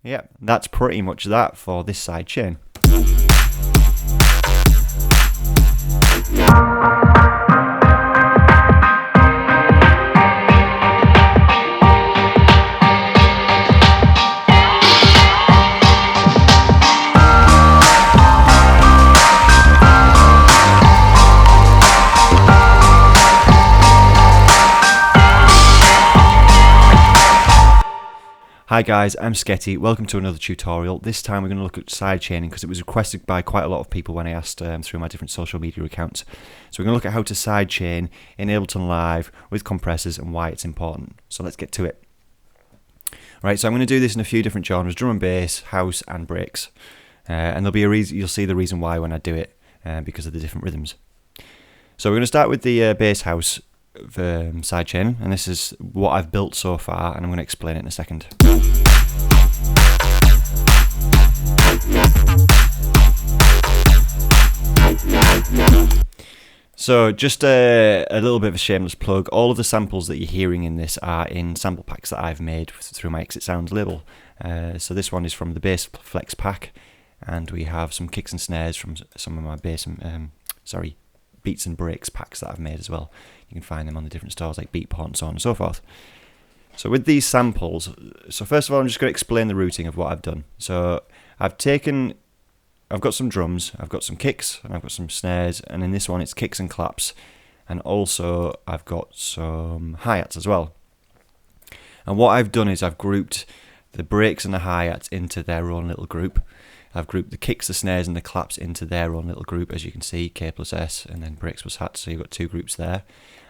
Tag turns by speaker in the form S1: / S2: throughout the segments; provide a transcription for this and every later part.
S1: Yeah, that's pretty much that for this side chain. Hi guys, I'm SKETI, welcome to another tutorial. This time we're going to look at sidechaining because it was requested by quite a lot of people when I asked through my different social media accounts. So we're going to look at how to sidechain in Ableton Live with compressors and why it's important. So let's get to it. Right, so I'm going to do this in a few different genres: drum and bass, house and breaks. And there'll be a reason, you'll see the reason why when I do it, because of the different rhythms. So we're going to start with the bass house sidechain, and this is what I've built so far, and I'm going to explain it in a second. So just a little bit of a shameless plug, all of the samples that you're hearing in this are in sample packs that I've made through my Exit Sounds label. So this one is from the Bass Flex pack, and we have some kicks and snares from some of my bass and beats and breaks packs that I've made as well. You can find them on the different stores like Beatport and so on and so forth. So with these samples, so first of all I'm just going to explain the routing of what I've done. So I've got some drums, I've got some kicks, and I've got some snares, and in this one it's kicks and claps, and also I've got some hi-hats as well. And what I've done is I've grouped the breaks and the hi-hats into their own little group. I've grouped the kicks, the snares and the claps into their own little group, as you can see, K plus S and then breaks plus hats, so you've got two groups there.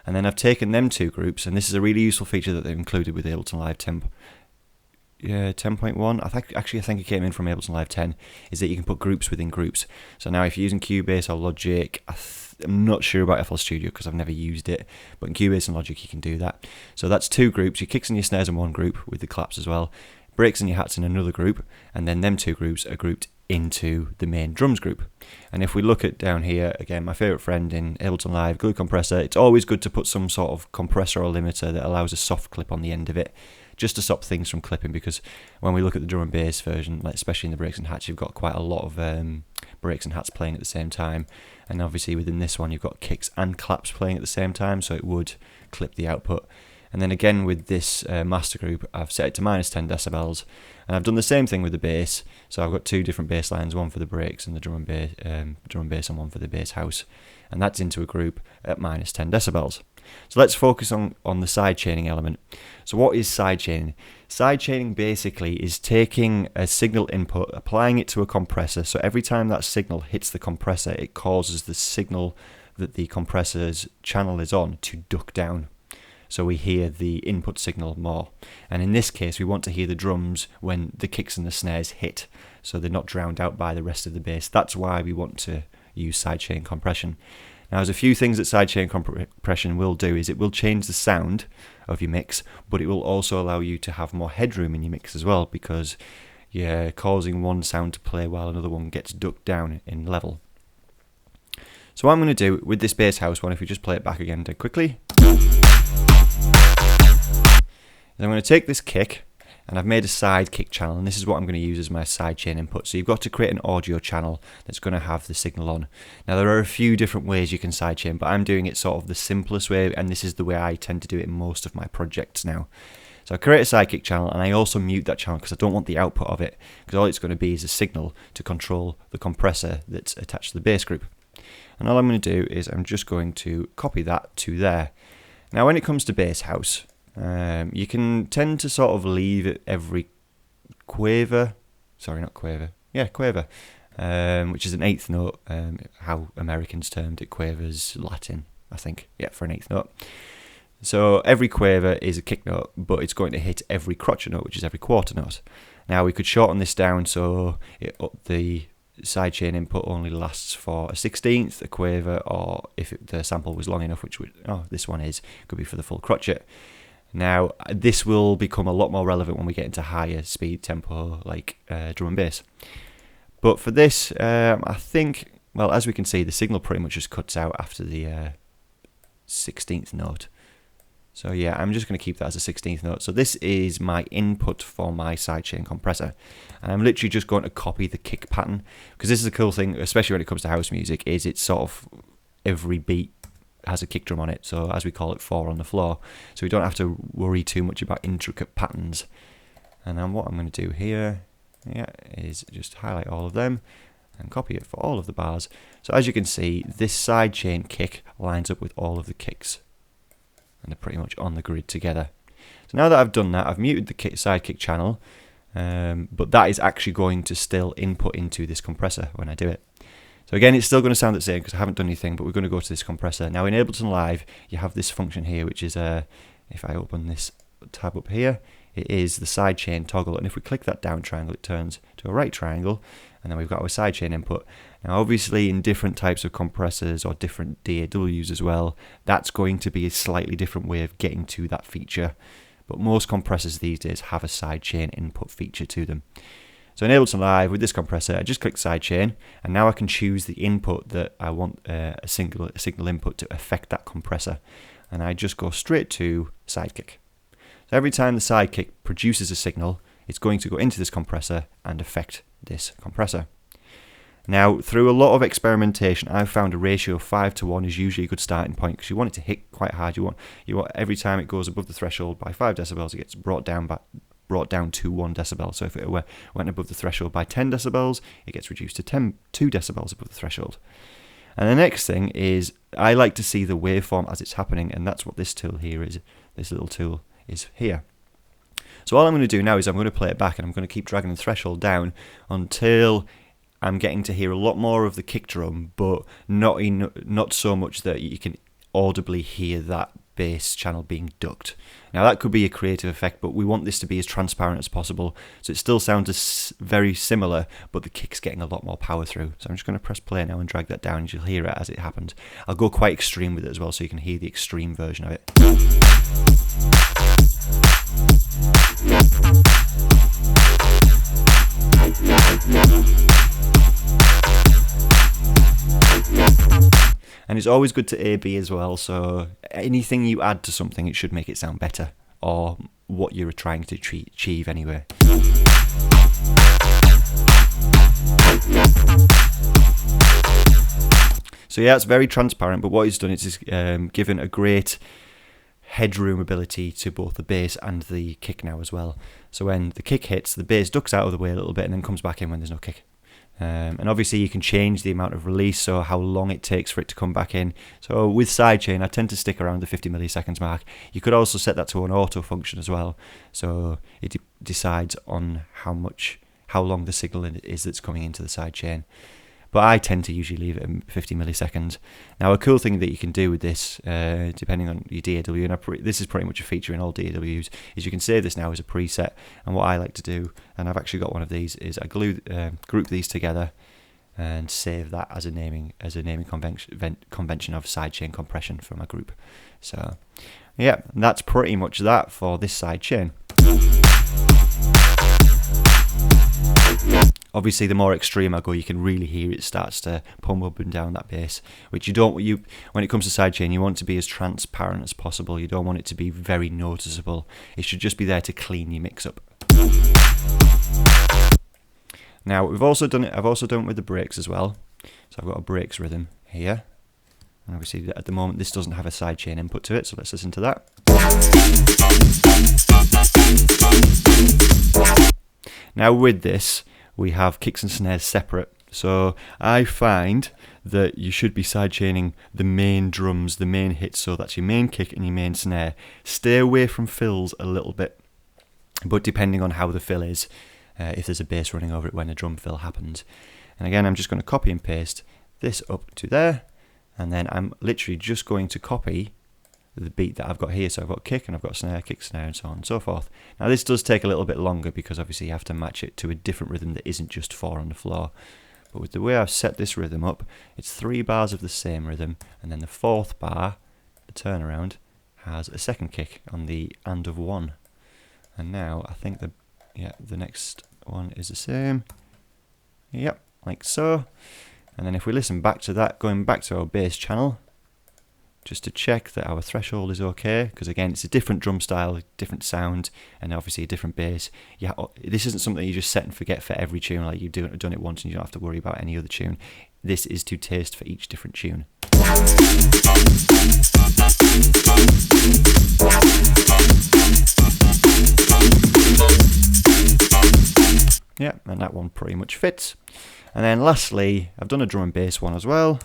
S1: And then I've taken them two groups, and this is a really useful feature that they've included with Ableton Live 10.1. I think it came in from Ableton Live 10, is that you can put groups within groups. So now if you're using Cubase or Logic, I'm not sure about FL Studio because I've never used it, but in Cubase and Logic you can do that. So that's two groups, your kicks and your snares in one group with the claps as well, breaks and your hats in another group, and then them two groups are grouped into the main drums group. And if we look at down here, again, my favourite friend in Ableton Live, glue compressor, it's always good to put some sort of compressor or limiter that allows a soft clip on the end of it, just to stop things from clipping, because when we look at the drum and bass version, especially in the breaks and hats, you've got quite a lot of breaks and hats playing at the same time, and obviously within this one you've got kicks and claps playing at the same time, so it would clip the output. And then again with this master group, I've set it to minus 10 decibels, and I've done the same thing with the bass. So I've got two different bass lines, one for the breaks and the drum and bass, and one for the bass house, and that's into a group at minus 10 decibels. So let's focus on the sidechaining element. So what is sidechaining? Sidechaining basically is taking a signal input, applying it to a compressor, so every time that signal hits the compressor, it causes the signal that the compressor's channel is on to duck down. So we hear the input signal more. And in this case, we want to hear the drums when the kicks and the snares hit, so they're not drowned out by the rest of the bass. That's why we want to use sidechain compression. Now, there's a few things that sidechain compression will do. Is it will change the sound of your mix, but it will also allow you to have more headroom in your mix as well, because you're causing one sound to play while another one gets ducked down in level. So what I'm going to do with this bass house one, if we just play it back again dead quickly, I'm going to take this kick, and I've made a side kick channel, and this is what I'm going to use as my sidechain input. So you've got to create an audio channel that's going to have the signal on. Now there are a few different ways you can sidechain, but I'm doing it sort of the simplest way, and this is the way I tend to do it in most of my projects now. So I create a side kick channel, and I also mute that channel because I don't want the output of it, because all it's going to be is a signal to control the compressor that's attached to the bass group. And all I'm going to do is I'm just going to copy that to there. Now when it comes to bass house, you can tend to sort of leave it every quaver, which is an eighth note, how Americans termed it, quavers Latin, I think, for an eighth note. So every quaver is a kick note, but it's going to hit every crotchet note, which is every quarter note. Now we could shorten this down so the sidechain input only lasts for a 16th, a quaver, or if the sample was long enough, which this one could be for the full crotchet. Now, this will become a lot more relevant when we get into higher speed tempo, like drum and bass. But for this, I think, well, as we can see, the signal pretty much just cuts out after the 16th note. So yeah, I'm just going to keep that as a 16th note. So this is my input for my sidechain compressor. And I'm literally just going to copy the kick pattern, because this is a cool thing, especially when it comes to house music, is it's sort of every beat has a kick drum on it. So as we call it, 4 on the floor. So we don't have to worry too much about intricate patterns. And then what I'm going to do here, is just highlight all of them and copy it for all of the bars. So as you can see, this sidechain kick lines up with all of the kicks, and they're pretty much on the grid together. So now that I've done that, I've muted the side kick channel, but that is actually going to still input into this compressor when I do it. So again, it's still going to sound the same because I haven't done anything, but we're going to go to this compressor. Now in Ableton Live, you have this function here, which is, if I open this tab up here, it is the sidechain toggle, and if we click that down triangle, it turns to a right triangle, and then we've got our sidechain input. Now obviously in different types of compressors or different DAWs as well, that's going to be a slightly different way of getting to that feature, but most compressors these days have a sidechain input feature to them. So in Ableton Live, with this compressor, I just click sidechain, and now I can choose the input that I want a signal input to affect that compressor, and I just go straight to sidekick. So every time the sidekick produces a signal, it's going to go into this compressor and affect this compressor. Now, through a lot of experimentation, I've found a ratio of 5:1 is usually a good starting point, because you want it to hit quite hard. You want every time it goes above the threshold by 5 decibels, it gets brought down to 1 decibel. So if it went above the threshold by 10 decibels, it gets reduced to 2 decibels above the threshold. And the next thing is, I like to see the waveform as it's happening, and that's what this tool here is. This little tool is here. So all I'm going to do now is I'm going to play it back, and I'm going to keep dragging the threshold down until I'm getting to hear a lot more of the kick drum, but not so much that you can audibly hear that bass channel being ducked. Now that could be a creative effect, but we want this to be as transparent as possible, so it still sounds very similar, but the kick's getting a lot more power through. So I'm just going to press play now and drag that down, and you'll hear it as it happens. I'll go quite extreme with it as well, so you can hear the extreme version of it. And it's always good to A/B as well, so anything you add to something, it should make it sound better, or what you're trying to achieve anyway. So yeah, it's very transparent, but what it's done is given a great headroom ability to both the bass and the kick now as well. So when the kick hits, the bass ducks out of the way a little bit and then comes back in when there's no kick. And obviously you can change the amount of release, so how long it takes for it to come back in. So with sidechain, I tend to stick around the 50 milliseconds mark. You could also set that to an auto function as well, so it decides on how long the signal is that's coming into the sidechain. But I tend to usually leave it at 50 milliseconds. Now, a cool thing that you can do with this, depending on your DAW, and this is pretty much a feature in all DAWs, is you can save this now as a preset. And what I like to do, and I've actually got one of these, is I group these together and save that as a naming convention of sidechain compression for my group. So, yeah, that's pretty much that for this sidechain. Obviously, the more extreme I go, you can really hear it starts to pump up and down that bass, which you don't. When it comes to sidechain, you want it to be as transparent as possible. You don't want it to be very noticeable. It should just be there to clean your mix up. Now I've also done it with the breaks as well. So I've got a breaks rhythm here, and obviously at the moment this doesn't have a sidechain input to it. So let's listen to that. Now with this, we have kicks and snares separate. So I find that you should be sidechaining the main drums, the main hits, so that's your main kick and your main snare. Stay away from fills a little bit, but depending on how the fill is, if there's a bass running over it when a drum fill happens. And again, I'm just going to copy and paste this up to there, and then I'm literally just going to copy the beat that I've got here. So I've got kick and I've got snare, kick, snare, and so on and so forth. Now this does take a little bit longer because obviously you have to match it to a different rhythm that isn't just 4 on the floor. But with the way I've set this rhythm up, it's 3 bars of the same rhythm, and then the 4th bar, the turnaround, has a second kick on the and of 1. And now I think the next one is the same. Yep, like so. And then if we listen back to that, going back to our bass channel, just to check that our threshold is okay, because again, it's a different drum style, different sound, and obviously a different bass. Yeah, this isn't something you just set and forget for every tune, like you've done it once and you don't have to worry about any other tune. This is to taste for each different tune. Yeah, and that one pretty much fits. And then lastly, I've done a drum and bass one as well.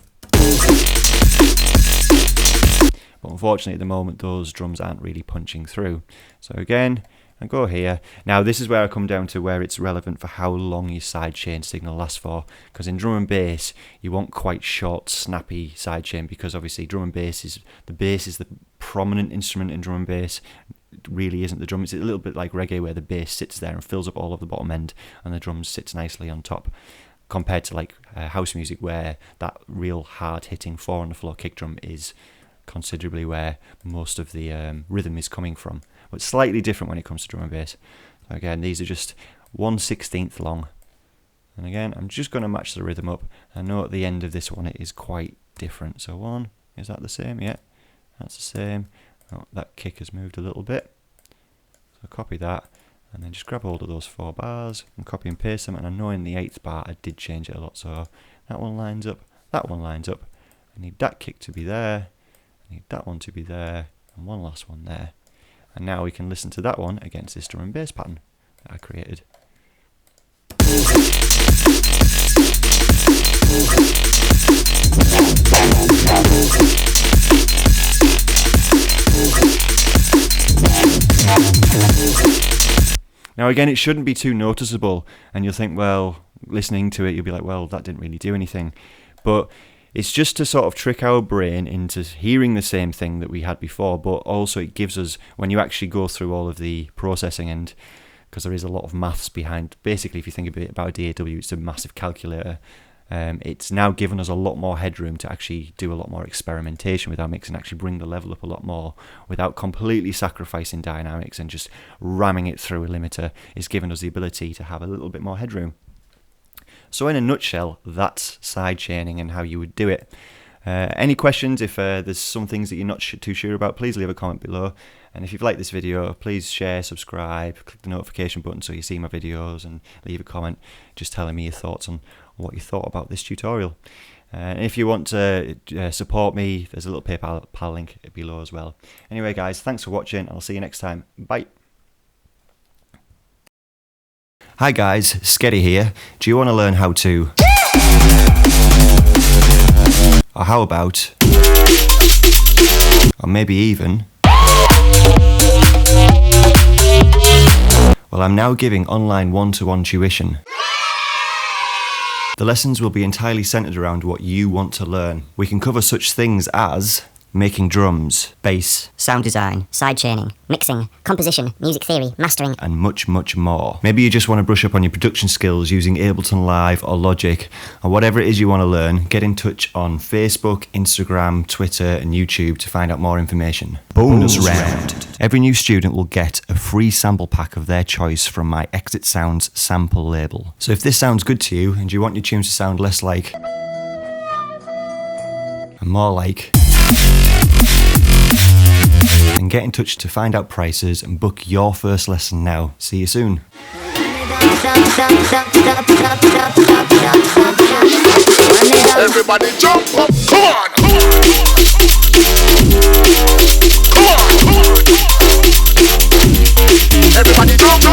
S1: But unfortunately at the moment those drums aren't really punching through. So again, I go here. Now this is where I come down to where it's relevant for how long your sidechain signal lasts for. Because in drum and bass, you want quite short, snappy sidechain, because obviously drum and bass is the prominent instrument in drum and bass. It really isn't the drum. It's a little bit like reggae where the bass sits there and fills up all of the bottom end and the drums sits nicely on top, compared to like house music where that real hard hitting 4 on the floor kick drum is considerably where most of the rhythm is coming from. But slightly different when it comes to drum and bass. So again, these are just 1/16 long. And again, I'm just going to match the rhythm up. I know at the end of this one it is quite different. So one, is that the same? Yeah, that's the same. Oh, that kick has moved a little bit. So copy that, and then just grab hold of those 4 bars and copy and paste them. And I know in the 8th bar I did change it a lot. So that one lines up, that one lines up. I need that kick to be there. I need that one to be there, and one last one there. And now we can listen to that one against this drum and bass pattern that I created. Now again, it shouldn't be too noticeable, and you'll think, well, listening to it, you'll be like, well, that didn't really do anything. But it's just to sort of trick our brain into hearing the same thing that we had before, but also it gives us, when you actually go through all of the processing, and because there is a lot of maths behind, basically if you think a bit about a DAW, it's a massive calculator. It's now given us a lot more headroom to actually do a lot more experimentation with our mix and actually bring the level up a lot more without completely sacrificing dynamics and just ramming it through a limiter. It's given us the ability to have a little bit more headroom. So in a nutshell, that's sidechaining and how you would do it. Any questions? If there's some things that you're not too sure about, please leave a comment below. And if you've liked this video, please share, subscribe, click the notification button so you see my videos, and leave a comment just telling me your thoughts on what you thought about this tutorial. And if you want to support me, there's a little PayPal link below as well. Anyway guys, thanks for watching. I'll see you next time. Bye. Hi guys, SKETI here. Do you want to learn how to... Or how about... Or maybe even... Well, I'm now giving online one-to-one tuition. The lessons will be entirely centered around what you want to learn. We can cover such things as... making drums, bass,
S2: sound design, sidechaining, mixing, composition, music theory, mastering,
S1: and much, much more. Maybe you just want to brush up on your production skills using Ableton Live or Logic, or whatever it is you want to learn. Get in touch on Facebook, Instagram, Twitter, and YouTube to find out more information. Bonus round. Every new student will get a free sample pack of their choice from my Exit Sounds sample label. So if this sounds good to you, and you want your tunes to sound less like, and more like, and get in touch to find out prices and book your first lesson now. See you soon.
S3: Everybody jump up, come on! Come on! Everybody jump up!